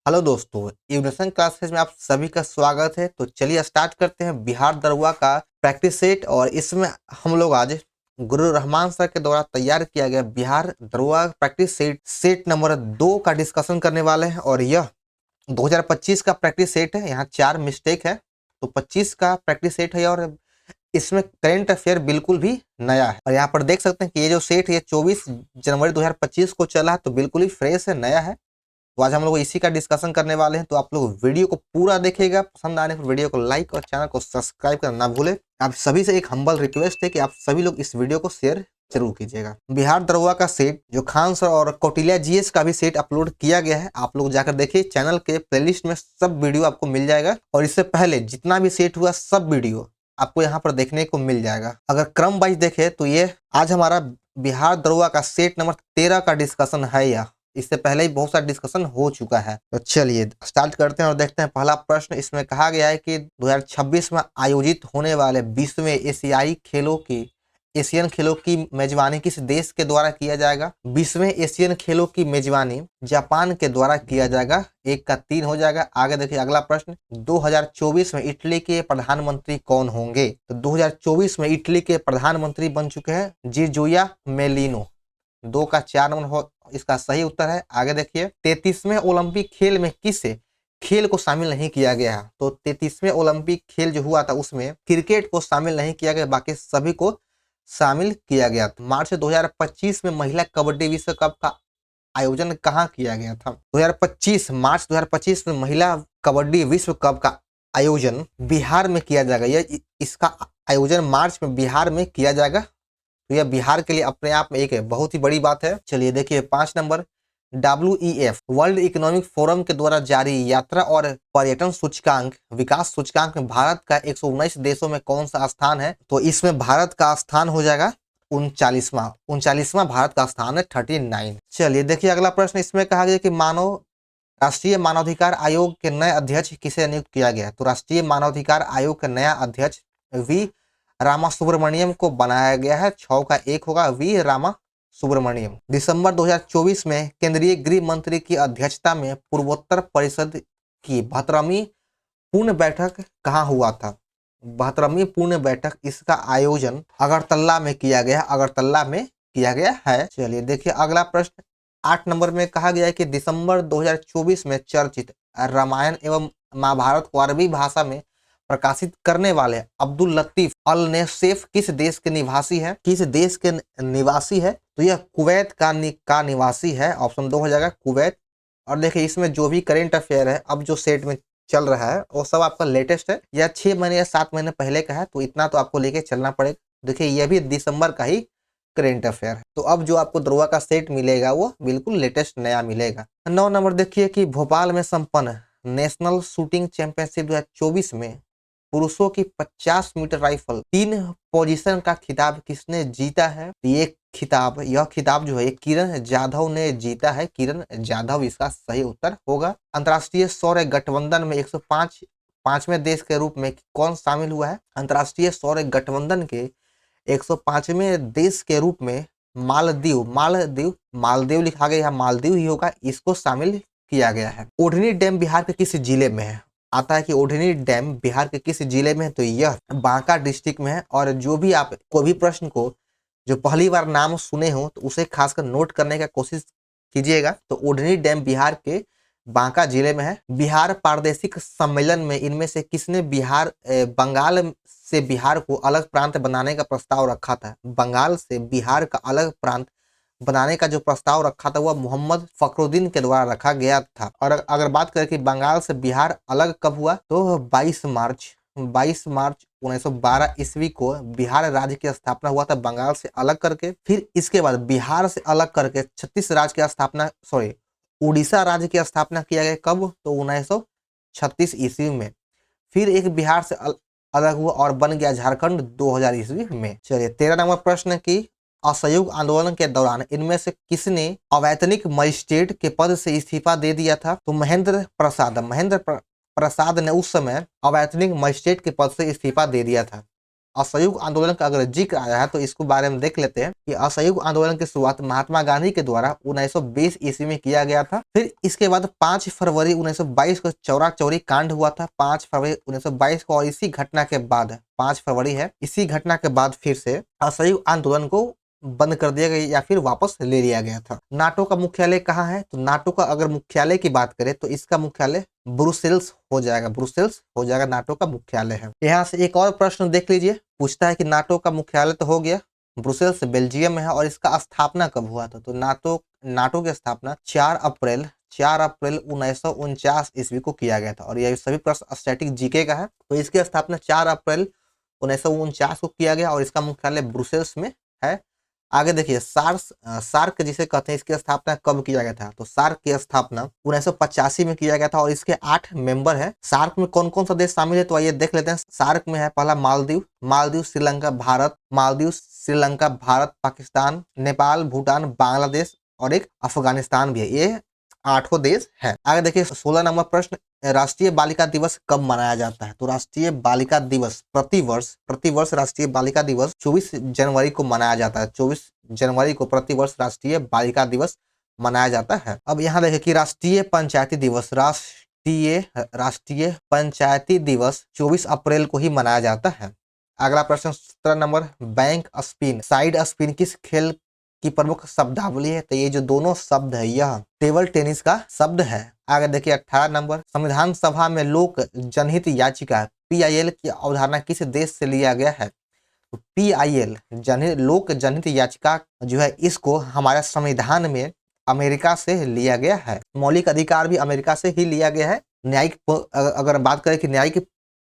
Hello दोस्तों, education classes में आप सभी का स्वागत है। तो चलिए स्टार्ट करते हैं बिहार दरोगा का प्रैक्टिस सेट। और इसमें हम लोग आज गुरु रहमान सर के द्वारा तैयार किया गया बिहार दरोगा प्रैक्टिस सेट नंबर 2 का डिस्कशन करने वाले हैं। और यह 2025 का प्रैक्टिस सेट है। यहाँ 4 मिस्टेक है, तो 25 का प्रैक्टिस सेट है। और इसमें करेंट अफेयर बिल्कुल भी नया है। और यहाँ पर देख सकते हैं कि ये जो सेट है ये 24 जनवरी 2025 को चला है, तो बिल्कुल ही फ्रेश है, नया है। तो आज हम लोग इसी का डिस्कशन करने वाले हैं। तो आप लोग वीडियो को पूरा देखिएगा, पसंद आने पर वीडियो को लाइक और चैनल को सब्सक्राइब करना ना भूले। आप सभी से एक हम्बल रिक्वेस्ट है कि आप सभी लोग इस वीडियो को शेयर जरूर कीजिएगा। बिहार दरोगा का सेट जो खान सर और कौटिल्या जीएस का भी सेट अपलोड किया गया है, आप लोग जाकर देखिए। चैनल के प्लेलिस्ट में सब वीडियो आपको मिल जाएगा। और इससे पहले जितना भी सेट हुआ सब वीडियो आपको यहाँ पर देखने को मिल जाएगा। अगर क्रम वाइज देखे तो ये आज हमारा बिहार दरोगा का सेट नंबर 13 का डिस्कशन है। यह इससे पहले ही बहुत सारा डिस्कशन हो चुका है। तो चलिए स्टार्ट करते हैं और देखते हैं। पहला प्रश्न इसमें कहा गया है कि 2026 में आयोजित होने वाले 20वें एशियन खेलों की मेजबानी किस देश के द्वारा किया जाएगा। 20वें एशियन खेलों की मेजबानी जापान के द्वारा किया जाएगा। 1 का 3 हो जाएगा। आगे देखिए अगला प्रश्न, 2024 में इटली के प्रधानमंत्री कौन होंगे। तो 2024 में इटली के प्रधानमंत्री बन चुके हैं जियोर्जिया मेलिनो। 2 का 4 नंबर हो इसका सही उत्तर है। आगे देखिए, 33वें ओलंपिक खेल में किस खेल को शामिल नहीं किया गया है। तो 33वें ओलंपिक खेल जो हुआ था उसमें क्रिकेट को शामिल नहीं किया गया, बाकी सभी को शामिल किया गया। मार्च 2025 में महिला कबड्डी विश्व कप का आयोजन कहाँ किया गया था। मार्च 2025 में महिला कबड्डी विश्व कप का आयोजन बिहार में किया जाएगा। यह इसका आयोजन मार्च में बिहार में किया जाएगा। तो यह बिहार के लिए अपने आप में एक बहुत ही बड़ी बात है। चलिए देखिए 5 number, WEF world economic forum के द्वारा जारी यात्रा और पर्यटन सूचकांक विकास सूचकांक में भारत का 119 देशों में कौन सा स्थान है। तो इसमें भारत का स्थान हो जाएगा 39वां भारत का स्थान है 39। चलिए देखिए अगला प्रश्न, इसमें कहा गया कि राष्ट्रीय मानवाधिकार आयोग के नए अध्यक्ष किसे नियुक्त किया गया। तो राष्ट्रीय मानवाधिकार आयोग का नया अध्यक्ष वी रामा सुब्रमण्यम को बनाया गया है। 6 का 1 होगा, वी रामा सुब्रमण्यम। दिसंबर 2024 में केंद्रीय गृह मंत्री की अध्यक्षता में पूर्वोत्तर परिषद की 72वीं पूर्ण बैठक कहाँ हुआ था। 72वीं पूर्ण बैठक, इसका आयोजन अगरतला में किया गया है। चलिए देखिए अगला प्रश्न, 8 नंबर में कहा गया है कि दिसंबर 2024 में चर्चित रामायण एवं महाभारत को अरबी भाषा में प्रकाशित करने वाले अब्दुल लतीफ अल नेसेफ किस देश के निवासी है। तो यह कुवैत का निवासी है। ऑप्शन 2 हो जाएगा कुवैत। और देखिए इसमें जो भी करेंट अफेयर है अब जो सेट में चल रहा है वो सब आपका लेटेस्ट है, या 6 महीने या 7 महीने पहले का है। तो इतना तो आपको लेके चलना पड़ेगा। देखिए यह भी दिसंबर का ही करेंट अफेयर है। तो अब जो आपको दरोगा का सेट मिलेगा वो बिल्कुल लेटेस्ट नया मिलेगा। 9 नंबर देखिए कि भोपाल में संपन्न नेशनल शूटिंग चैंपियनशिप 2024 में पुरुषों की 50 मीटर राइफल 3 पोजीशन का खिताब किसने जीता है। यह खिताब जो है किरण जाधव ने जीता है। किरण जाधव इसका सही उत्तर होगा। अंतर्राष्ट्रीय सौर गठबंधन में 105वें देश के रूप में कौन शामिल हुआ है। अंतर्राष्ट्रीय सौर गठबंधन के 105वें देश के रूप में मालदीव लिखा गया, मालदीव ही होगा, इसको शामिल किया गया है। ओढ़नी डैम बिहार के किस जिले में है। आता है कि ओढ़नी डैम बिहार के किस जिले में है। तो यह बांका डिस्ट्रिक्ट में है। और जो भी आप कोई भी प्रश्न को जो पहली बार नाम सुने हो तो उसे खासकर नोट करने का कोशिश कीजिएगा। तो ओढ़नी डैम बिहार के बांका जिले में है। बिहार प्रादेशिक सम्मेलन में इनमें से किसने बंगाल से बिहार को अलग प्रांत बनाने का प्रस्ताव रखा था। बंगाल से बिहार का अलग प्रांत बनाने का जो प्रस्ताव रखा था वह मोहम्मद फखरुद्दीन के द्वारा रखा गया था। और अगर बात करें कि बंगाल से बिहार अलग कब हुआ, तो 22 मार्च 1912 ईस्वी को बिहार राज्य की स्थापना हुआ था बंगाल से अलग करके। फिर इसके बाद बिहार से अलग करके उड़ीसा राज्य की स्थापना किया गया कब, तो 1936 ईस्वी में। फिर एक बिहार से अलग हुआ और बन गया झारखंड 2000 ईस्वी में। चलिए 13 नंबर प्रश्न की, असहयोग आंदोलन के दौरान इनमें से किसने अवैतनिक मजिस्ट्रेट के पद से इस्तीफा दे दिया था। तो महेंद्र प्रसाद ने उस समय अवैतनिक मजिस्ट्रेट के पद से इस्तीफा दे दिया था। असहयोग आंदोलन का अगर जिक्र आया है तो इसको बारे में देख लेते हैं कि असहयोग आंदोलन की शुरुआत महात्मा गांधी के द्वारा 1920 ईस्वी में किया गया था। फिर इसके बाद 5 फरवरी 1922 को चौरा चौरी कांड हुआ था 5 फरवरी 1922 को, और इसी घटना के बाद 5 फरवरी है, इसी घटना के बाद फिर से असहयोग आंदोलन को बंद कर दिया गया या फिर वापस ले लिया गया था। नाटो का मुख्यालय कहाँ है? तो नाटो का अगर मुख्यालय की बात करें तो इसका मुख्यालय ब्रुसेल्स हो जाएगा, ब्रुसेल्स हो जाएगा, नाटो का मुख्यालय है। यहाँ से एक और प्रश्न देख लीजिए, पूछता है कि नाटो का मुख्यालय तो हो गया, ब्रुसेल्स बेल्जियम में है, और इसका स्थापना कब हुआ था? तो नाटो की स्थापना 4 अप्रैल 1949 ईस्वी को किया गया था। और यह सभी प्रश्न स्टैटिक जीके का है। तो इसकी स्थापना 4 अप्रैल 1949 को किया गया और इसका मुख्यालय ब्रुसेल्स में है। आगे देखिए, सार्क जिसे कहते हैं, इसकी स्थापना कब किया गया था? तो सार्क की स्थापना 1985 में किया गया था और इसके 8 मेंबर है। सार्क में कौन कौन सा देश शामिल है? तो आइए देख लेते हैं। सार्क में है पहला मालदीव, श्रीलंका, भारत, पाकिस्तान, नेपाल, भूटान, बांग्लादेश और एक अफगानिस्तान भी है। ये 8 देश है। आगे देखिए 16 नंबर प्रश्न, राष्ट्रीय बालिका दिवस कब मनाया जाता है? तो राष्ट्रीय बालिका दिवस प्रतिवर्ष राष्ट्रीय बालिका दिवस 24 जनवरी को मनाया जाता है। 24 जनवरी को प्रतिवर्ष राष्ट्रीय बालिका दिवस मनाया जाता है। अब यहाँ देखिए कि राष्ट्रीय पंचायती दिवस 24 अप्रैल को ही मनाया जाता है। अगला प्रश्न 17 number, bank spin, side spin किस खेल की प्रमुख शब्दावली है? तो ये जो दोनों शब्द है यह टेबल टेनिस का शब्द है। आगे देखिए 18 नंबर, संविधान सभा में लोक जनहित याचिका PIL की अवधारणा किस देश से लिया गया है? तो PIL लोक जनहित याचिका जो है, इसको हमारे संविधान में अमेरिका से लिया गया है। मौलिक अधिकार भी अमेरिका से ही लिया गया है। न्यायिक, अगर बात करें कि न्यायिक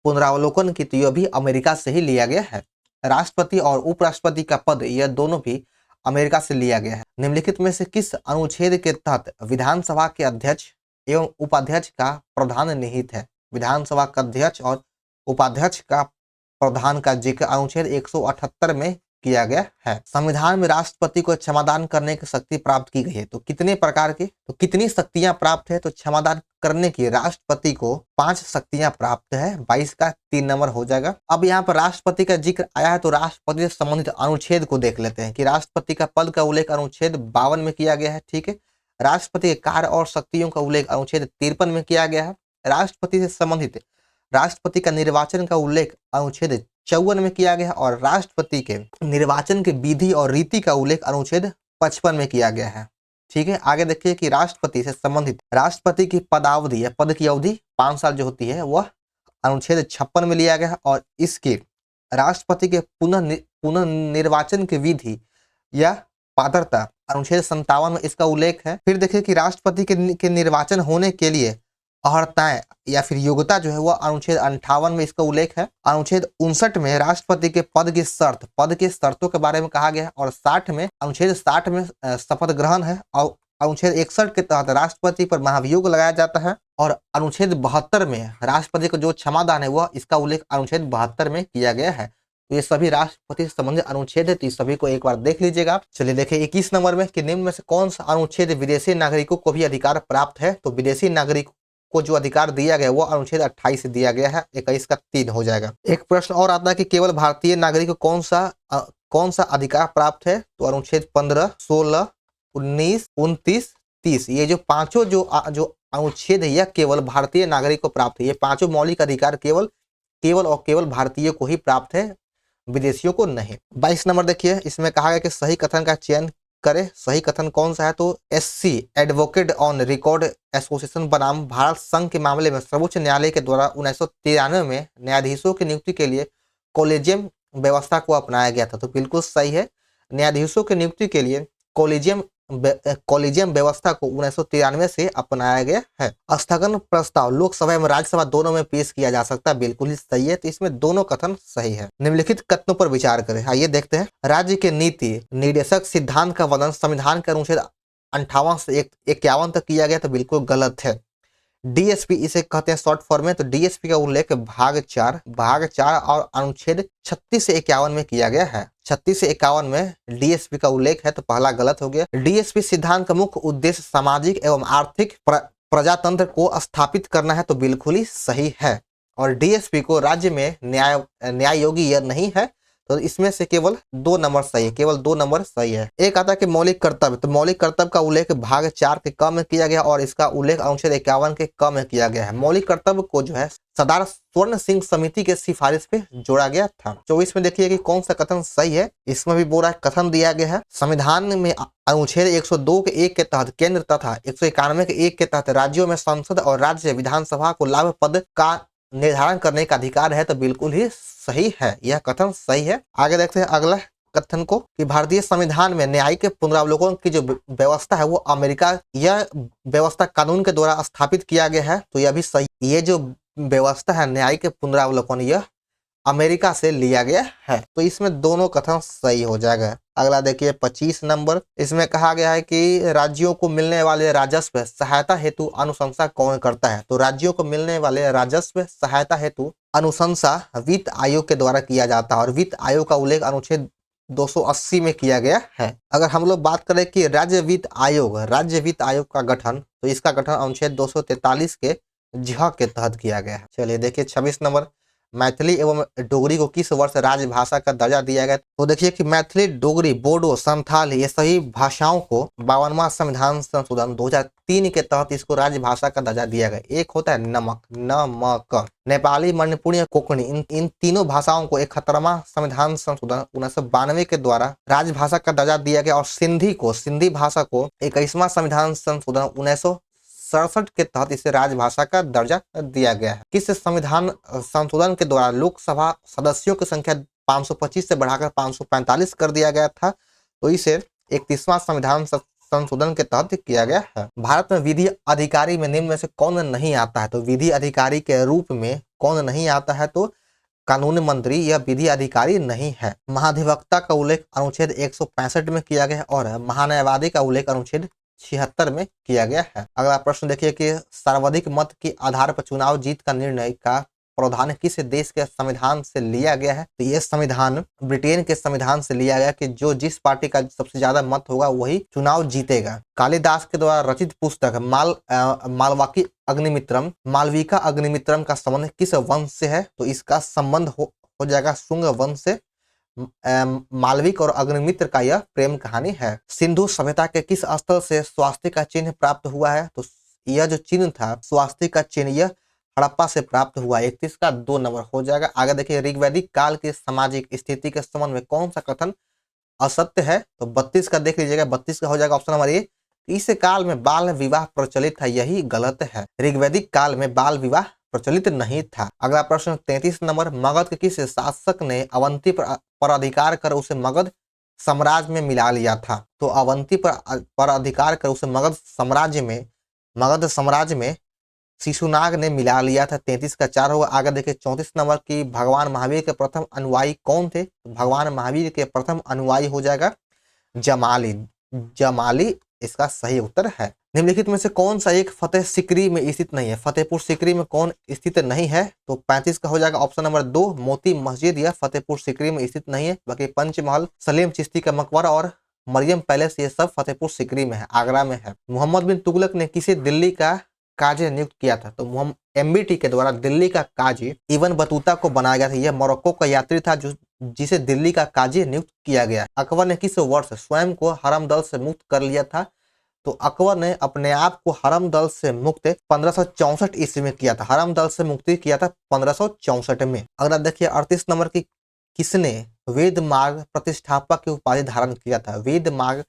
पुनरावलोकन की, तो यह भी अमेरिका से ही लिया गया है। राष्ट्रपति और उपराष्ट्रपति का पद, यह दोनों भी अमेरिका से लिया गया है। निम्नलिखित में से किस अनुच्छेद के तहत विधानसभा के अध्यक्ष एवं उपाध्यक्ष का प्रावधान निहित है? विधानसभा का अध्यक्ष और उपाध्यक्ष का प्रावधान का जिक्र अनुच्छेद 178 में किया गया है। संविधान में राष्ट्रपति को क्षमादान करने की शक्ति प्राप्त की गई है। तो कितने प्रकार की, तो कितनी शक्तियां प्राप्त है? तो क्षमादान करने की राष्ट्रपति को 5 शक्तियां प्राप्त है। 22 का 3 नंबर हो जाएगा। अब यहाँ पर राष्ट्रपति का जिक्र आया है तो राष्ट्रपति से संबंधित अनुच्छेद को देख लेते हैं कि राष्ट्रपति का पद का उल्लेख अनुच्छेद 52 में किया गया है। ठीक है, राष्ट्रपति के कार्य और शक्तियों का उल्लेख अनुच्छेद 53 में किया गया है। राष्ट्रपति से संबंधित राष्ट्रपति का निर्वाचन का उल्लेख अनुच्छेद 54 में किया गया और राष्ट्रपति के निर्वाचन के विधि और रीति का उल्लेख अनुच्छेद 55 में किया गया है। ठीक है, आगे देखिए कि राष्ट्रपति से संबंधित राष्ट्रपति की पदावधि या पद की अवधि 5 साल जो होती है वह अनुच्छेद 56 में लिया गया है और इसके राष्ट्रपति के पुनः निर्वाचन की विधि या पात्रता अनुच्छेद 57 में इसका उल्लेख है। फिर देखिए कि राष्ट्रपति के निर्वाचन होने के लिए अर्हताएं या फिर योग्यता जो है वह अनुच्छेद 58 में इसका उल्लेख है। अनुच्छेद 59 में राष्ट्रपति के पद की शर्तों के बारे में कहा गया है और अनुच्छेद 60 में शपथ ग्रहण है और अनुच्छेद 61 के तहत राष्ट्रपति पर महाभियोग लगाया जाता है और अनुच्छेद 72 में राष्ट्रपति को जो क्षमादान है वह इसका उल्लेख अनुच्छेद 72 में किया गया है। तो ये सभी राष्ट्रपति से संबंधित अनुच्छेद है, तो इस सभी को एक बार देख लीजिएगा। चलिए देखिए 21 नंबर में कि निम्न में से कौन सा अनुच्छेद विदेशी नागरिकों को भी अधिकार प्राप्त है? तो विदेशी नागरिक को जो अधिकार दिया गया वो अनुच्छेद 28 से दिया गया है। 21 का 3 हो जाएगा। एक प्रश्न और आता है कि केवल भारतीय नागरिक को कौन सा अधिकार प्राप्त है? तो अनुच्छेद 15, 16, 19, 29, 30, ये जो पांचों जो अनुच्छेद है यह केवल भारतीय नागरिक को प्राप्त है। ये पांचों मौलिक अधिकार केवल भारतीय को ही प्राप्त है, विदेशियों को नहीं। 22 नंबर देखिए, इसमें कहा गया कि सही कथन का चयन करें। सही कथन कौन सा है? तो SC advocate on record association बनाम भारत संघ के मामले में सर्वोच्च न्यायालय के द्वारा 1993 में न्यायाधीशों की नियुक्ति के लिए कॉलेजियम व्यवस्था को अपनाया गया था। तो बिल्कुल सही है, न्यायाधीशों की नियुक्ति के लिए कॉलेजियम व्यवस्था को 1993 से अपनाया गया है। स्थगन प्रस्ताव लोकसभा एवं राज्यसभा दोनों में पेश किया जा सकता है, बिल्कुल ही सही है। तो इसमें दोनों कथन सही है। निम्नलिखित कथनों पर विचार करें। आइए देखते हैं। राज्य के नीति निर्देशक सिद्धांत का वर्णन संविधान के अनुच्छेद 58 से 51 तक किया गया, तो बिल्कुल गलत है। DSP इसे कहते हैं शॉर्ट फॉर्म में, तो DSP का उल्लेख भाग 4 और अनुच्छेद 36 से 51 में किया गया है। 36 से 51 में DSP का उल्लेख है, तो पहला गलत हो गया। DSP सिद्धांत का मुख्य उद्देश्य सामाजिक एवं आर्थिक प्रजातंत्र को स्थापित करना है, तो बिल्कुल ही सही है। और डीएसपी को राज्य में न्याय योगी यह नहीं है। तो इसमें से केवल 2 नंबर सही है, केवल 2 नंबर सही है। एक आता है कि मौलिक कर्तव्य, तो मौलिक कर्तव्य का उल्लेख भाग 4 के क में किया गया और इसका उल्लेख अनुच्छेद 51 के क में किया गया है। मौलिक कर्तव्य को जो है सरदार स्वर्ण सिंह समिति के सिफारिश पे जोड़ा गया था। 24 में देखिए कि कौन सा कथन सही है। इसमें भी बोला कथन दिया गया है, संविधान में अनुच्छेद 102 के 1 के तहत केंद्र तथा 191 के 1 के तहत राज्यों में संसद और राज्य विधानसभा को लाभ पद का निर्धारण करने का अधिकार है। तो बिल्कुल ही सही है, यह कथन सही है। आगे देखते हैं अगला कथन को कि भारतीय संविधान में न्यायिक पुनरावलोकन की जो व्यवस्था है वो अमेरिका, यह व्यवस्था कानून के द्वारा स्थापित किया गया है। तो यह भी सही, ये जो व्यवस्था है न्यायिक पुनरावलोकन यह अमेरिका से लिया गया है। तो इसमें दोनों कथन सही हो जाएगा। अगला देखिए 25 नंबर, इसमें कहा गया है कि राज्यों को मिलने वाले राजस्व सहायता हेतु अनुशंसा कौन करता है। तो राज्यों को मिलने वाले राजस्व सहायता हेतु अनुशंसा वित्त आयोग के द्वारा किया जाता है और वित्त आयोग का उल्लेख अनुच्छेद 280 में किया गया है। अगर हम लोग बात करें कि राज्य वित्त आयोग का गठन, तो इसका गठन अनुच्छेद 243 के झ के तहत किया गया है। चलिए देखिए 26 नंबर, मैथिली एवं डोगरी को किस वर्ष राजभाषा का दर्जा दिया गया। तो देखिए कि मैथिली, डोगरी, बोडो, संथाली ये सभी भाषाओं को 52वां संविधान संशोधन 2003 के तहत इसको राजभाषा का दर्जा दिया गया। एक होता है नमक, नेपाली, मणिपुरी, कोंकणी, इन तीनों भाषाओं को 71वां संविधान संशोधन 1992 के द्वारा राजभाषा का दर्जा दिया गया और सिंधी भाषा को 21वां संविधान संशोधन 1967 के तहत इसे राजभाषा का दर्जा दिया गया है। किस संविधान संशोधन के द्वारा लोकसभा सदस्यों की संख्या 525 से बढ़ाकर 545 कर दिया गया था। तो इसे 31वां संविधान संशोधन के तहत किया गया है। भारत में विधि अधिकारी में निम्न में से कौन नहीं आता है। तो विधि अधिकारी के रूप में कौन नहीं आता है। तो कानून मंत्री यह विधि अधिकारी नहीं है। महाधिवक्ता का उल्लेख अनुच्छेद 165 में किया गया और महान्यायवादी का उल्लेख अनुच्छेद 76 में किया गया है। अगला प्रश्न देखिए कि सर्वाधिक मत के आधार पर चुनाव जीत का निर्णय का प्रावधान किस देश के संविधान से लिया गया है। तो यह संविधान ब्रिटेन के संविधान से लिया गया कि जो जिस पार्टी का सबसे ज्यादा मत होगा वही चुनाव जीतेगा। कालिदास के द्वारा रचित पुस्तक मालविका अग्निमित्रम का संबंध किस वंश से है। तो इसका संबंध हो जाएगा शुंग वंश से। मालविक और अग्निमित्र का यह प्रेम कहानी है। सिंधु सभ्यता के किस स्थल से स्वास्तिक का चिन्ह प्राप्त हुआ है। तो यह जो चिन्ह था स्वास्तिक का चिन्ह यह हड़प्पा से प्राप्त हुआ। 31 का 2 नंबर हो जाएगा। आगे देखिए ऋग्वैदिक काल की सामाजिक स्थिति के संबंध में कौन सा कथन असत्य है। तो 32 का देख लीजिएगा, 32 का हो जाएगा ऑप्शन नंबर ए। इस काल में बाल विवाह प्रचलित था, यही गलत है। ऋग्वैदिक काल में बाल विवाह प्रचलित नहीं था। अगला प्रश्न 33 नंबर, मगध के किस शासक ने अवंती पर अधिकार कर उसे मगध साम्राज्य में मिला लिया था। तो अवंती पर अधिकार कर उसे मगध साम्राज्य में शिशुनाग ने मिला लिया था। 33 का 4 होगा। आगे देखिए 34 नंबर की भगवान महावीर के प्रथम अनुयायी कौन थे। भगवान महावीर के प्रथम अनुयायी हो जाएगा जमाली इसका सही उत्तर है। निम्नलिखित में से कौन सा एक फतेह सिकरी में स्थित नहीं है। फतेहपुर सिकरी में कौन स्थित नहीं है। तो 35 का हो जाएगा ऑप्शन नंबर 2 मोती मस्जिद यह फतेहपुर सिकरी में स्थित नहीं है। बाकी पंचमहल, सलीम चिश्ती का मकबरा और मरियम पैलेस ये सब फतेहपुर सिकरी में है, आगरा में है। मोहम्मद बिन तुगलक ने किसे दिल्ली का काजी नियुक्त किया था। तो एमबीटी के द्वारा दिल्ली का काजी इब्न बतूता को बनाया गया था। यह मोरक्को का यात्री था जिसे दिल्ली का काजी नियुक्त किया गया। अकबर ने किस वर्ष स्वयं को हरम दल से मुक्त कर लिया था। तो अकबर ने अपने आप को हरम दल से मुक्त 1564 ईस्वी में किया था। हरम दल से मुक्ति किया था 1564 में। अगला देखिए 38 नंबर की, किसने वेद मार्ग प्रतिष्ठापक की उपाधि धारण किया था। वेद मार्ग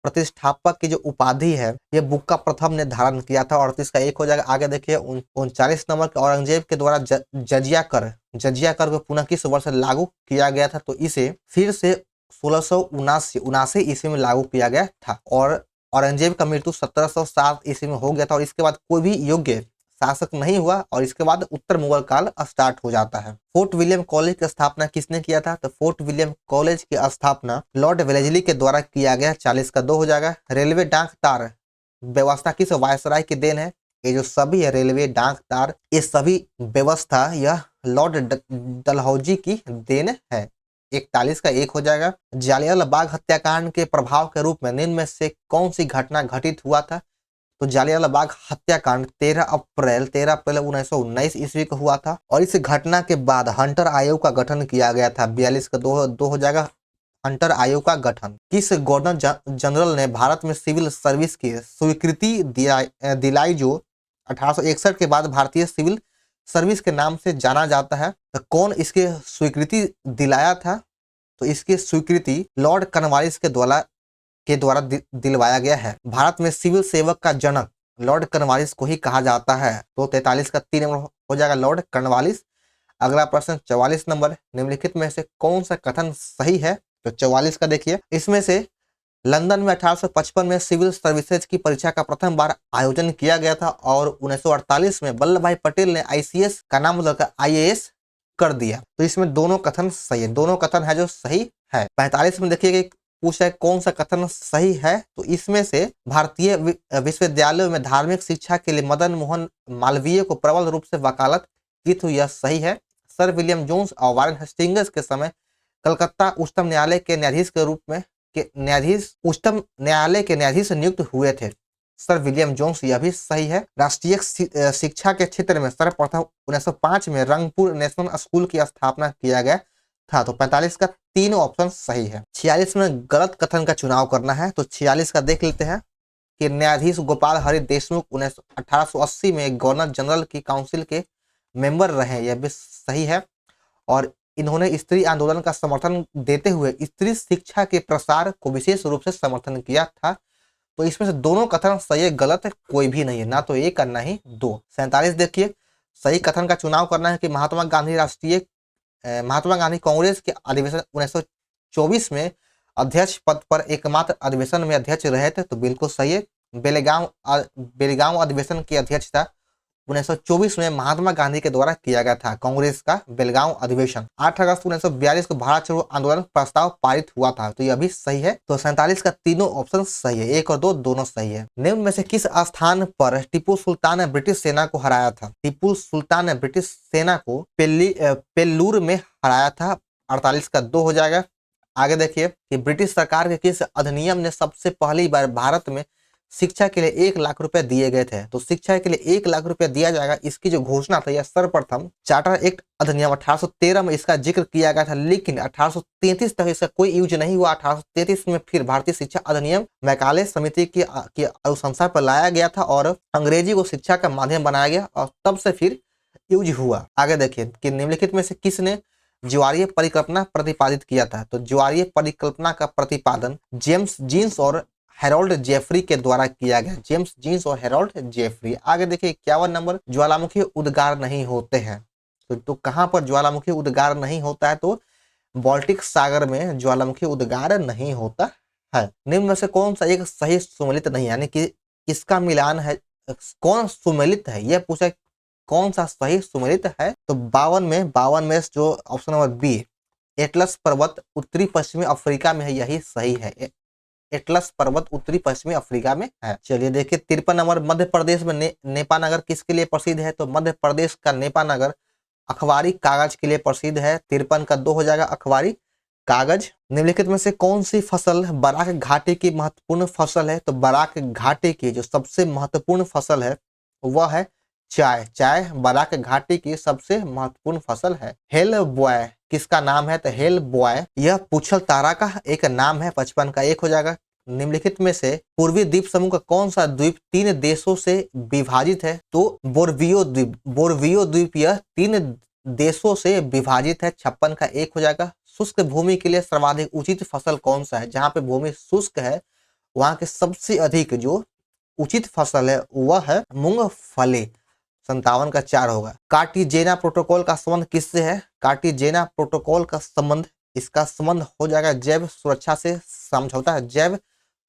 प्रतिष्ठापक की जो उपाधि है ये बुक्का प्रथम ने धारण किया था। 38 का 1 हो जाएगा। आगे देखिए 39 नंबर के, औरंगजेब के द्वारा जजिया कर को पुनः किस वर्ष लागू किया गया था। तो इसे फिर से 1679 ईस्वी में लागू किया गया था और औरंगजेब का मृत्यु 1707 ईस्वी में हो गया था और इसके बाद कोई भी योग्य शासक नहीं हुआ और इसके बाद उत्तर मुगल काल स्टार्ट हो जाता है। फोर्ट विलियम कॉलेज की स्थापना किसने किया था। तो फोर्ट विलियम कॉलेज की स्थापना लॉर्ड वेलेस्ली के द्वारा किया गया। 40 का 2 हो जाएगा। रेलवे डाक तार व्यवस्था किस वायसराय की देन है। ये जो सभी है रेलवे डाक तार ये सभी व्यवस्था यह लॉर्ड डलहौजी की देन है। 41 का 1 हो जाएगा। जालियांवाला बाग हत्याकांड के प्रभाव के रूप में निम्न में से कौन सी घटना घटित हुआ था। तो जालियांवाला बाग हत्याकांड 13 अप्रैल 1919 ईस्वी को हुआ था। और इस घटना के बाद हंटर आयोग का गठन किया गया था। 42 का दो हो जाएगा हंटर आयोग का गठन। किस गवर्नर जनरल ने भारत में सिविल सर्विस की स्वीकृति दिलाई जो 1861 के बाद भारतीय सिविल सर्विस के नाम से जाना जाता है? तो कौन इसके स्वीकृति दिलाया था? तो इसकी स्वीकृति लॉर्ड कॉर्नवालिस के द्वारा दिलवाया गया है। भारत में सिविल सेवक का जनक लॉर्ड कॉर्नवालिस को ही कहा जाता है। तो 43 का 3 नंबर हो जाएगा लॉर्ड कॉर्नवालिस। अगला प्रश्न 44 नंबर, निम्नलिखित में से कौन सा कथन सही है? तो 44 का देखिए, इसमें से लंदन में 1855 में सिविल सर्विसेज की परीक्षा का प्रथम बार आयोजन किया गया था और 1948 में वल्लभ भाई पटेल ने आईसीएस का नाम बदलकर आईएएस कर दिया। तो इसमें दोनों कथन सही है, दोनों कथन है जो सही है। 45 में देखिए पूछा है कौन सा कथन सही है? तो इसमें से भारतीय विश्वविद्यालयों में धार्मिक शिक्षा के लिए मदन मोहन मालवीय को प्रबल रूप से वकालत की थी, यह सही है। सर विलियम जोन्स और वारेन हेस्टिंग्स के समय कलकत्ता उच्चतम न्यायालय के न्यायाधीश के रूप में उच्चतम न्यायालय के न्यायाधीश नियुक्त हुए थे, सर विलियम जोन्स, यह भी सही है। राष्ट्रीय शिक्षा के क्षेत्र में सर्वप्रथम 1905 में रंगपुर नेशनल स्कूल की स्थापना किया गया था। तो 45 का तीनों ऑप्शन सही है। 46 में गलत कथन का चुनाव करना है। तो 46 का देख लेते हैं कि न्यायाधीश गोपाल हरि देशमुख 1880 में गवर्नर जनरल की काउंसिल के मेंबर रहे, यह भी सही है। और इन्होंने स्त्री आंदोलन का समर्थन देते हुए स्त्री शिक्षा के प्रसार को विशेष रूप से समर्थन किया था। तो इसमें से दोनों कथन सही है, गलत है कोई भी नहीं है, ना तो एक करना ही दो। 47 देखिए, सही कथन का चुनाव करना है कि महात्मा गांधी कांग्रेस के अधिवेशन 1924 में अध्यक्ष पद पर एकमात्र अधिवेशन में अध्यक्ष रहे थे, तो बिल्कुल सही है। बेलगांव अधिवेशन की अध्यक्षता 1924 में महात्मा गांधी के द्वारा किया गया था, कांग्रेस का बेलगांव अधिवेशन। 8 अगस्त 1942 को भारत छोड़ो आंदोलन प्रस्ताव पारित हुआ था, तो यह भी सही है। तो 47 का तीनों ऑप्शन सही है, 1 और 2 दोनों सही है। निम्न में से किस स्थान पर टिप्पू सुल्तान ने ब्रिटिश सेना को हराया था? टिप्पू सुल्तान ने ब्रिटिश सेना को पेल्लूर में हराया था। 48 का 2 हो जाएगा। आगे देखिए कि ब्रिटिश सरकार के किस अधिनियम ने सबसे पहली बार भारत में शिक्षा के लिए 1 लाख रुपए दिए गए थे? तो शिक्षा के लिए 1 लाख रुपए दिया जाएगा, इसकी जो घोषणा था यह सर्वप्रथम चार्टर एक्ट अधिनियम 1813 में इसका जिक्र किया गया था, लेकिन 1833 तक इसका कोई यूज नहीं हुआ। 1833 में फिर भारतीय शिक्षा अधिनियम मैकाले समिति की अनुशंसा पर लाया गया था और अंग्रेजी को शिक्षा का माध्यम बनाया गया और तब से फिर यूज हुआ। आगे देखिए कि निम्नलिखित में से किसने ज्वारीय परिकल्पना प्रतिपादित किया था? तो ज्वारीय परिकल्पना का प्रतिपादन जेम्स जीन्स और हेरोल्ड जेफरी के द्वारा किया गया, जेम्स जीन्स और हेरोल्ड जेफरी। आगे देखिए 51 नंबर, ज्वालामुखी उद्गार नहीं होते हैं। तो कहां पर ज्वालामुखी उद्गार नहीं होता है? तो बाल्टिक सागर में ज्वालामुखी उद्गार नहीं होता है। निम्न में से कौन सा एक सही सुमेलित नहीं है, यानी कि किसका मिलान है, कौन सुमेलित है, यह पूछा कौन सा सही सुमेलित है? तो 52 में जो ऑप्शन नंबर बी, एटलस पर्वत उत्तरी पश्चिमी अफ्रीका में है, यही सही है। एटलस पर्वत उत्तरी पश्चिमी अफ्रीका में है। चलिए देखिए 53 नंबर, मध्य प्रदेश में नेपानगर किसके लिए प्रसिद्ध है? तो मध्य प्रदेश का नेपानगर अखबारी कागज के लिए प्रसिद्ध है। 53 का 2 हो जाएगा, अखबारी कागज। निम्नलिखित में से कौन सी फसल बराक घाटी की महत्वपूर्ण फसल है? तो बराक घाटी की जो सबसे महत्वपूर्ण फसल है वह है चाय। चाय बराक घाटी की सबसे महत्वपूर्ण फसल है। हेल बॉय किसका नाम है? तो हेल बॉय यह पुछल तारा का एक नाम है। 55 का 1 हो जाएगा। निम्नलिखित में से पूर्वी द्वीप समूह का कौन सा द्वीप 3 देशों से विभाजित है? तो बोर्नियो द्वीप। बोर्नियो द्वीप यह 3 देशों से विभाजित है। 56 का 1 हो जाएगा। शुष्क भूमि के लिए सर्वाधिक उचित फसल कौन सा है? जहाँ पे भूमि शुष्क है वहां के सबसे अधिक जो उचित फसल है वह है मूंगफली। 57 का 4 होगा। कार्टिजेना प्रोटोकॉल का संबंध किससे है? कार्टिजेना प्रोटोकॉल का संबंध, इसका संबंध हो जाएगा जैव सुरक्षा से समझौता है, जैव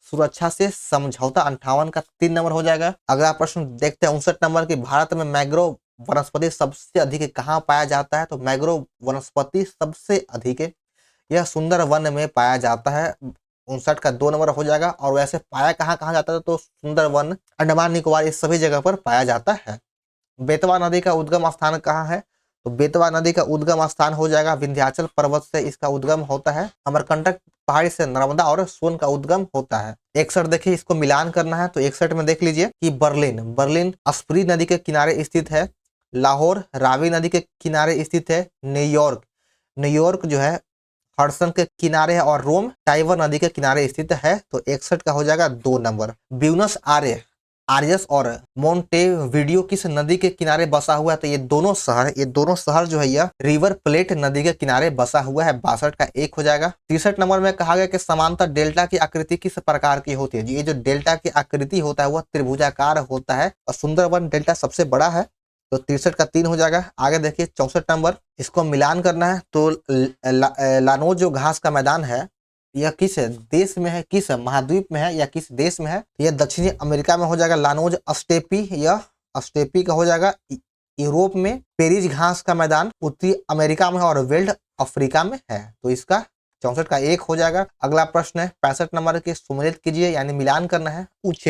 सुरक्षा से समझौता। 58 का 3 नंबर हो जाएगा। अगला प्रश्न देखते हैं 59 नंबर की, भारत में मैंग्रोव वनस्पति सबसे अधिक कहाँ पाया जाता है? तो मैंग्रोव वनस्पति सबसे अधिक यह सुंदर वन में पाया जाता है। 59 का 2 नंबर हो जाएगा। और वैसे पाया कहाँ कहाँ जाता है? तो सुंदर वन, अंडमान निकोबार, इस सभी जगह पर पाया जाता है। बेतवा नदी का उद्गम स्थान कहाँ है? तो बेतवा नदी का उद्गम स्थान हो जाएगा विंध्याचल पर्वत से इसका उद्गम होता है। अमरकंटक पहाड़ी से नर्मदा और सोन का उद्गम होता है। 61 देखिए, इसको मिलान करना है तो 61 में देख लीजिए कि बर्लिन बर्लिन स्प्री नदी के किनारे स्थित है। लाहौर रावी नदी के किनारे स्थित है। न्यूयॉर्क न्यूयॉर्क जो है हडसन के किनारे है। और रोम टाइबर नदी के किनारे स्थित है। तो 61 का हो जाएगा 2 नंबर। ब्यूनस आयर्स और मोंटेविडियो किस नदी के किनारे बसा हुआ है? तो ये दोनों शहर जो है यह रिवर प्लेट नदी के किनारे बसा हुआ है। 62 का 1 हो जाएगा। 63 नंबर में कहा गया कि समांतर डेल्टा की आकृति किस प्रकार की होती है? ये जो डेल्टा की आकृति होता है वह त्रिभुजाकार होता है और सुंदरबन डेल्टा सबसे बड़ा है। तो 63 का 3 हो जाएगा। आगे देखिए 64 नंबर, इसको मिलान करना है तो लानोज जो घास का मैदान है यह किस देश में है, किस महाद्वीप में है या किस देश में है? यह दक्षिणी अमेरिका में हो जाएगा। लानोज अस्टेपी, यह अस्टेपी का हो जाएगा यूरोप में। पेरिज घास का मैदान उत्तरी अमेरिका में है और वेल्ड अफ्रीका में है। तो इसका 64 का 1 हो जाएगा। अगला प्रश्न है 65 नंबर के, सुमेलित कीजिए यानी मिलान करना है। उच्च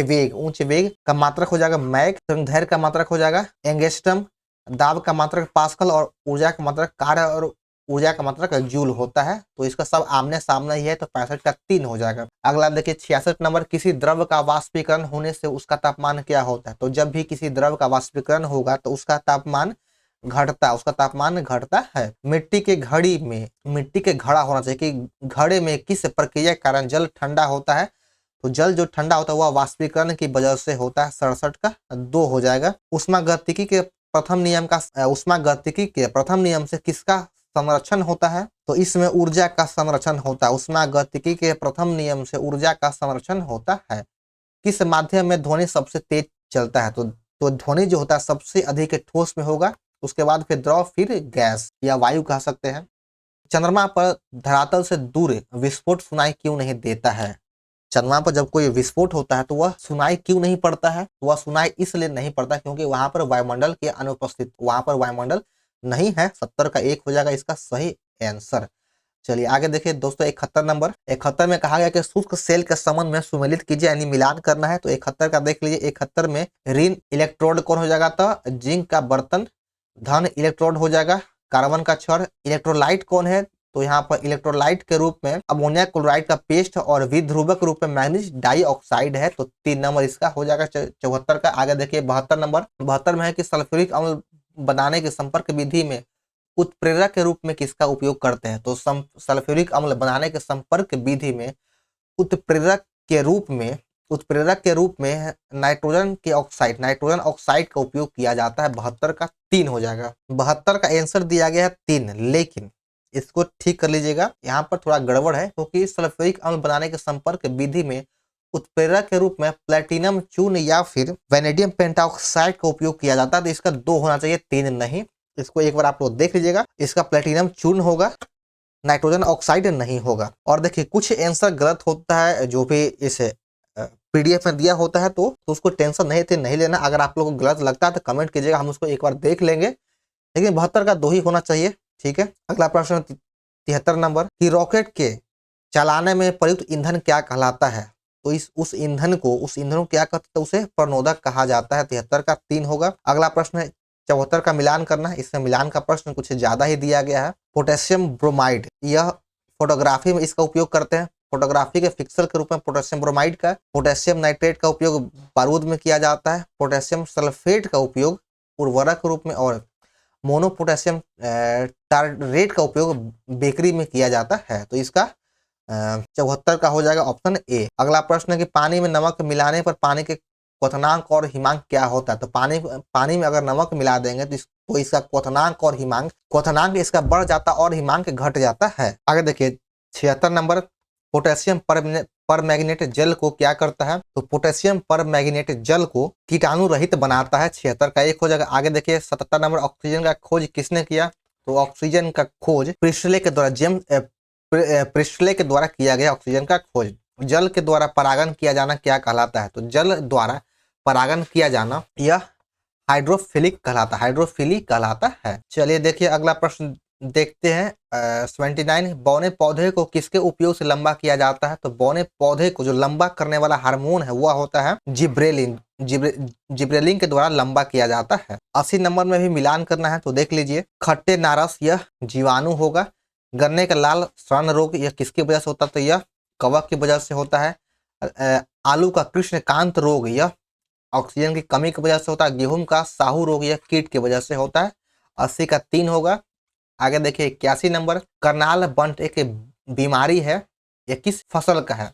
वेग का मात्रक हो जाएगा मैक, धैर्य का मात्रक हो जाएगा एंगस्ट्रम, दाब का मात्रक पास्कल और ऊर्जा का मात्रक कार्य और ऊर्जा का मात्रक जूल होता है। तो इसका सब आमने सामने ही है। तो 65 का 3 हो जाएगा। अगला देखिए 66 नंबर, किसी द्रव का वाष्पीकरण होने से उसका तापमान क्या होता है? तो जब भी किसी द्रव का वाष्पीकरण होगा तो उसका तापमान घटता है। मिट्टी के घड़ा होना चाहिए कि घड़े में किस प्रक्रिया के कारण जल ठंडा होता है? तो जल जो ठंडा होता है वह वाष्पीकरण की वजह से होता है। 67 का 2 हो जाएगा। ऊष्मागतिकी के प्रथम नियम से किसका संरक्षण होता है? तो इसमें ऊर्जा का संरक्षण होता है। ऊष्मागतिकी के प्रथम नियम से ऊर्जा का संरक्षण होता है। किस माध्यम में ध्वनि सबसे तेज चलता है? तो ध्वनि जो होता है सबसे अधिक ठोस में होगा, उसके बाद फिर द्रव, फिर गैस या वायु कह सकते हैं। चंद्रमा पर धरातल से दूर विस्फोट सुनाई क्यों नहीं देता है? चंद्रमा पर जब कोई विस्फोट होता है तो वह सुनाई क्यों नहीं पड़ता है? तो वह सुनाई इसलिए नहीं पड़ता क्योंकि वहां पर वायुमंडल के अनुपस्थित, वहां पर वायुमंडल नहीं है। 70 का 1 हो जाएगा इसका सही आंसर। चलिए आगे देखिए दोस्तों 71 नंबर। 71 में कहा गया कि शुष्क सेल के संबंध में सुमेलित कीजिए यानी मिलान करना है। तो 71 का देख लीजिए। 71 में ऋण इलेक्ट्रोड कौन हो जाएगा? तो जिंक का बर्तन। धन इलेक्ट्रोड हो जाएगा कार्बन का छड़। इलेक्ट्रोलाइट कौन है? तो यहाँ पर इलेक्ट्रोलाइट के रूप में अमोनिया क्लोराइड का पेस्ट और विध्रुवक रूप में मैग्नीज डाइऑक्साइड है। तो 3 नंबर इसका हो जाएगा। 74 का आगे देखिए 72 नंबर। 72 में है कि सल्फ्यूरिक अम्ल बनाने के संपर्क विधि में उत्प्रेरक के रूप में किसका उपयोग करते हैं? तो सल्फ्यूरिक अम्ल बनाने के संपर्क विधि में उत्प्रेरक के रूप में नाइट्रोजन ऑक्साइड का उपयोग किया जाता है। 72 का 3 हो जाएगा। 72 का आंसर दिया गया है 3, लेकिन इसको ठीक कर लीजिएगा, यहाँ पर थोड़ा गड़बड़ है क्योंकि सल्फ्यूरिक अम्ल बनाने के संपर्क विधि में उत्प्रेरक के रूप में प्लेटिनम चूर्ण या फिर वैनेडियम पेंटाऑक्साइड का उपयोग किया जाता है। तो इसका 2 होना चाहिए, 3 नहीं। इसको एक बार आप लोग देख लीजिएगा, इसका प्लेटिनम चूर्ण होगा, नाइट्रोजन ऑक्साइड नहीं होगा। और देखिए कुछ आंसर गलत होता है जो भी इस पीडीएफ में दिया होता है, तो उसको टेंशन नहीं लेना। अगर आप लोगों को गलत लगता है तो कमेंट कीजिएगा, हम उसको एक बार देख लेंगे। लेकिन 72 का 2 ही होना चाहिए। ठीक है। अगला प्रश्न 73 नंबर कि रॉकेट के चलाने में प्रयुक्त ईंधन क्या कहलाता है? तो उस ईंधन को क्या कहते हैं? उसे प्रणोदक कहा जाता है। 73 का 3 होगा। अगला प्रश्न है 74 का मिलान करना है। इसमें मिलान का प्रश्न कुछ ज्यादा ही दिया गया है। पोटेशियम ब्रोमाइड, यह फोटोग्राफी में इसका उपयोग करते हैं। फोटोग्राफी के फिक्सल के रूप में पोटेशियम ब्रोमाइड का। पोटेशियम नाइट्रेट का उपयोग बारूद में किया जाता है। पोटेशियम सल्फेट का उपयोग उर्वरक के रूप में और मोनो पोटेशियम टारट्रेट का उपयोग बेकरी में किया जाता है। तो इसका 74 का हो जाएगा ऑप्शन ए। अगला प्रश्न है कि पानी में नमक मिलाने पर पानी के क्वथनांक और हिमांक क्या होता है? तो पानी में अगर नमक मिला देंगे तो इसका क्वथनांक और हिमांक, क्वथनांक इसका बढ़ जाता और हिमांक घट जाता है। आगे देखिए 76 नंबर, पोटेशियम परमैंगनेट जल को क्या करता है? तो पोटेशियम परमैंगनेट जल को कीटाणु रहित बनाता है। 76 का 1 हो जाएगा। आगे देखिए 77 नंबर, ऑक्सीजन का खोज किसने किया? तो ऑक्सीजन का खोज प्रिस्टले के द्वारा, प्रिस्टले के द्वारा किया गया ऑक्सीजन का खोज। जल के द्वारा परागण किया जाना क्या कहलाता है? तो जल द्वारा परागण किया जाना यह हाइड्रोफिलिक कहलाता है। चलिए देखिए अगला प्रश्न देखते हैं 79 बौने पौधे को किसके उपयोग से लंबा किया जाता है? तो बौने पौधे को जो लंबा करने वाला हार्मोन है वह होता है जिब्रेलिन। जिब्रेलिन के द्वारा लंबा किया जाता है। 80 नंबर में भी मिलान करना है तो देख लीजिए। खट्टे नारस यह जीवाणु होगा। गन्ने का लाल स्वर्ण रोग यह किसकी वजह से होता है? तो यह कवक की वजह से होता है। आलू का कृष्णकांत रोग यह ऑक्सीजन की कमी की वजह से होता है। गेहूं का साहू रोग यह कीट की वजह से होता है। 80 का 3 होगा। आगे देखिए 81 नंबर करनाल बंट एक बीमारी है, ये किस फसल का है?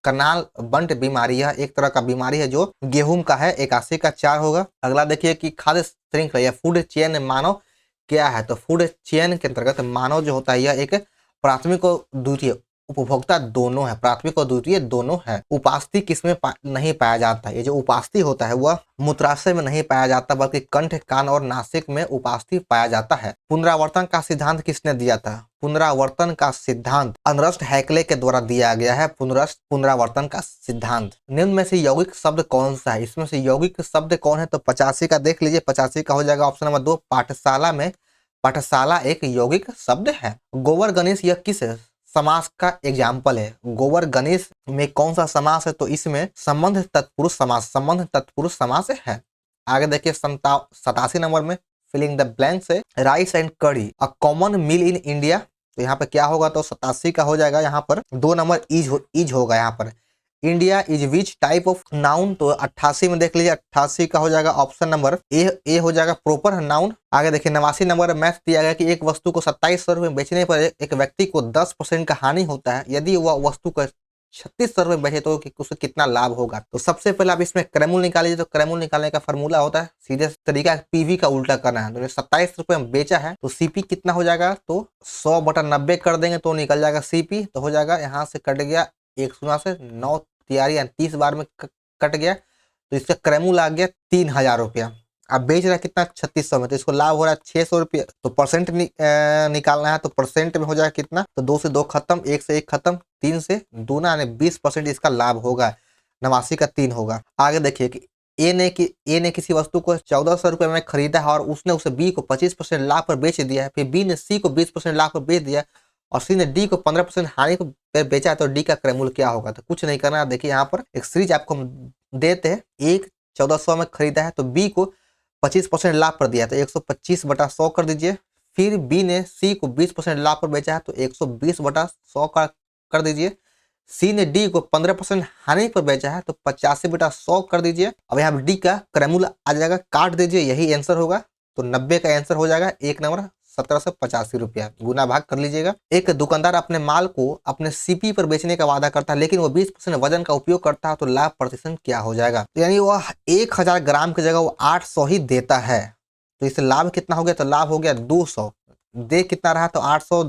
करनाल बंट बीमारी है एक तरह का बीमारी है जो गेहूं का है। 81 का 4 होगा। अगला देखिए कि खाद्य श्रृंखला या फूड चेन मानव क्या है? तो फूड चेन के अंतर्गत मानव जो होता है यह एक प्राथमिक और द्वितीय उपभोक्ता दोनों है। प्राथमिक और द्वितीय दोनों है। उपास्थि किसमें नहीं पाया जाता? ये जो उपास्थि होता है वह मूत्राशय में नहीं पाया जाता बल्कि कंठ, कान और नासिक में उपास्थि पाया जाता है। पुनरावर्तन का सिद्धांत किसने दिया था? पुनरावर्तन का सिद्धांत अर्नस्ट हैक्ले के द्वारा दिया गया है। पुनरावर्तन का सिद्धांत। निम्न में से यौगिक शब्द कौन सा है? इसमें से यौगिक शब्द कौन है? तो 85 का देख लीजिए। 85 का हो जाएगा ऑप्शन नंबर 2 पाठशाला में। पाठशाला एक यौगिक शब्द है। गोबर गणेश यह किस समास का एग्जाम्पल है? गोबर गणेश में कौन सा समास है? तो इसमें संबंध तत्पुरुष समास, संबंध तत्पुरुष समास है। आगे देखिए 87 नंबर में फिलिंग द ब्लैंक से rice and kadhi a common meal in India. तो यहाँ पे क्या होगा? तो 87 का हो जाएगा। यहाँ पर 2 नंबर इज होगा। यहाँ पर India is which type of noun. तो 88 में देख लीजिए। 88 का हो जाएगा ऑप्शन नंबर ए हो जाएगा प्रॉपर नाउन। आगे देखिए 89 नंबर मैथ दिया गया कि एक वस्तु को 2700 रुपये बेचने पर एक व्यक्ति को 10% का हानि होता है। यदि वह वस्तु को 3600 रुपये बेचे तो उसे कितना लाभ होगा? तो सबसे पहले आप इसमें क्रैमूल निकालिए। तो क्रैमूल निकालने का फॉर्मूला होता है सीधे तरीका पीवी का उल्टा करना है। तो 27 रुपये में बेचा है तो सीपी कितना हो जाएगा? तो 100/90 कर देंगे तो निकल जाएगा सीपी। तो हो जाएगा यहाँ से कट गया 1 शून्य से 9 तैयारी 30 बार में कट गया तो इसका क्रैमूल आ गया 3000 रुपया। अब बेच रहा है कितना? 3600 में। तो इसको लाभ हो रहा है 600 रुपये। तो परसेंट निकालना है तो परसेंट में हो जाएगा कितना? तो 2 से 2 खत्म, 1 से 1 खत्म, 3 से 2 यानी 20% इसका लाभ होगा। 89 का 3 होगा। आगे देखिए कि ए ने किसी वस्तु को 1400 रुपये में खरीदा है और उसने उसे बी को 25% लाभ पर बेच दिया है। फिर बी ने सी को 20% लाभ पर बेच दिया और सी ने डी को 15% हानि को बेचा है। तो डी का क्रयमूल क्या होगा? तो कुछ नहीं करना। देखिए यहाँ पर एक सीरीज आपको हम देते हैं। एक 1400 में खरीदा है तो बी को 25% लाभ पर दिया तो 125/100 कर दीजिए। फिर बी ने सी को 20% लाभ पर बेचा है तो 120/100 कर दीजिए। सी ने डी को 15% हानि पर बेचा है तो 85/100 कर दीजिए। अब यहाँ डी का क्रयमूल आ जाएगा, काट दीजिए, यही आंसर होगा। तो 90 का आंसर हो जाएगा 1 नंबर 1785 रुपया। गुना भाग कर लीजिएगा। एक दुकानदार अपने माल को अपने सीपी पर बेचने का वादा करता है लेकिन वो 20% वजन का उपयोग करता है तो लाभ प्रतिशत क्या हो जाएगा? तो यानी वह 1000 ग्राम की जगह वो 800 ही देता है तो इससे लाभ कितना हो गया? तो लाभ हो गया 200। दे कितना रहा? तो 800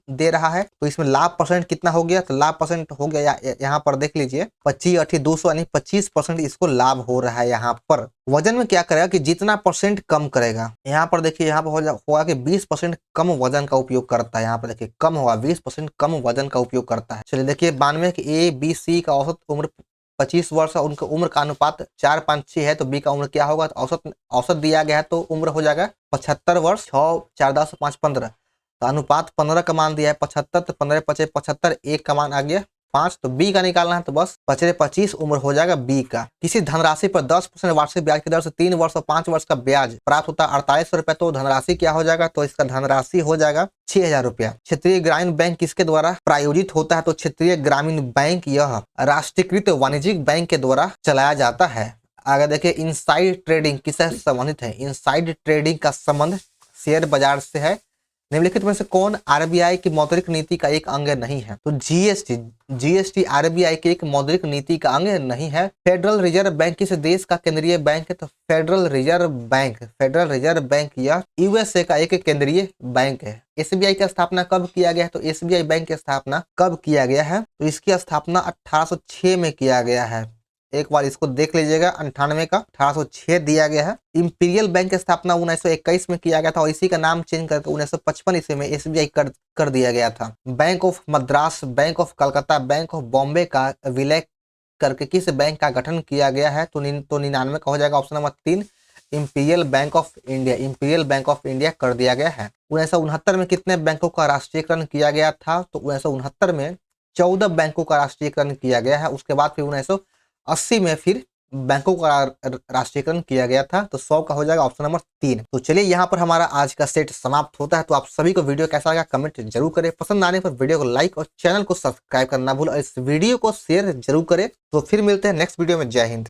दे रहा है तो इसमें लाभ परसेंट कितना हो गया? तो लाभ परसेंट हो गया यहाँ पर देख लीजिए 25 8 200 यानी 25% इसको लाभ हो रहा है। यहाँ पर वजन में क्या करेगा कि जितना परसेंट कम करेगा। यहाँ पर देखिए यहाँ पर होगा कि 20% कम वजन का उपयोग करता है। यहाँ पर देखिए कम होगा 20% कम वजन का उपयोग करता है। चलिए देखिए 92 की ए बी सी का औसत उम्र 25 वर्ष है। उनका उम्र का अनुपात 4 5 6 है तो बी का उम्र क्या होगा? तो औसत दिया गया है तो उम्र हो जाएगा 75 वर्ष। 6 4 10 5 15 तो अनुपात 15 का मान दिया है 75 तो 15 5 75 1 का मान आ गया 5। तो बी का निकालना है तो बस 25 उम्र हो जाएगा बी का। किसी धनराशि पर 10% वार्षिक ब्याज की दर से 3 वर्ष और 5 वर्ष का ब्याज प्राप्त होता है 4800 रुपए। तो धनराशि क्या हो जाएगा? तो इसका धनराशि हो जाएगा 6000 रुपया। क्षेत्रीय ग्रामीण बैंक किसके द्वारा प्रायोजित होता है? तो क्षेत्रीय ग्रामीण बैंक यह राष्ट्रीयकृत वाणिज्यिक बैंक के द्वारा चलाया जाता है। आगे देखिए इनसाइड ट्रेडिंग किससे संबंधित है? इनसाइड ट्रेडिंग का संबंध शेयर बाजार से है। निम्नलिखित में से कौन आरबीआई की मौद्रिक नीति का एक अंग नहीं है? तो जीएसटी आरबीआई की एक मौद्रिक नीति का अंग नहीं है। फेडरल रिजर्व बैंक किस देश का केंद्रीय बैंक है? तो फेडरल रिजर्व बैंक यह यूएसए का एक केंद्रीय बैंक है। एसबीआई की स्थापना कब किया गया है? तो एसबीआई बैंक की स्थापना कब किया गया है? तो इसकी स्थापना 1806 में किया गया है। एक बार इसको देख लीजिएगा 98 का 1806 दिया गया है। इंपीरियल बैंक की स्थापना 1921 में किया गया था और इसी का नाम चेंज करके 1955 ईस्वी में एसबीआई कर दिया गया था। Bank of Madras, bank of Calcutta, bank of Bombay का विलय करके किस बैंक का गठन किया गया है? तो 99 का हो जाएगा option number 3 imperial bank of India कर दिया गया है। 1969 में कितने बैंकों का राष्ट्रीयकरण किया गया था? तो 1969 में 14 बैंकों का राष्ट्रीयकरण किया गया है। उसके बाद फिर 1980 में फिर बैंकों का राष्ट्रीयकरण किया गया था। तो 100 का हो जाएगा ऑप्शन नंबर 3। तो चलिए यहाँ पर हमारा आज का सेट समाप्त होता है। तो आप सभी को वीडियो कैसा लगा कमेंट जरूर करें, पसंद आने पर वीडियो को लाइक और चैनल को सब्सक्राइब करना भूल और इस वीडियो को शेयर जरूर करें। तो फिर मिलते हैं नेक्स्ट वीडियो में। जय हिंद।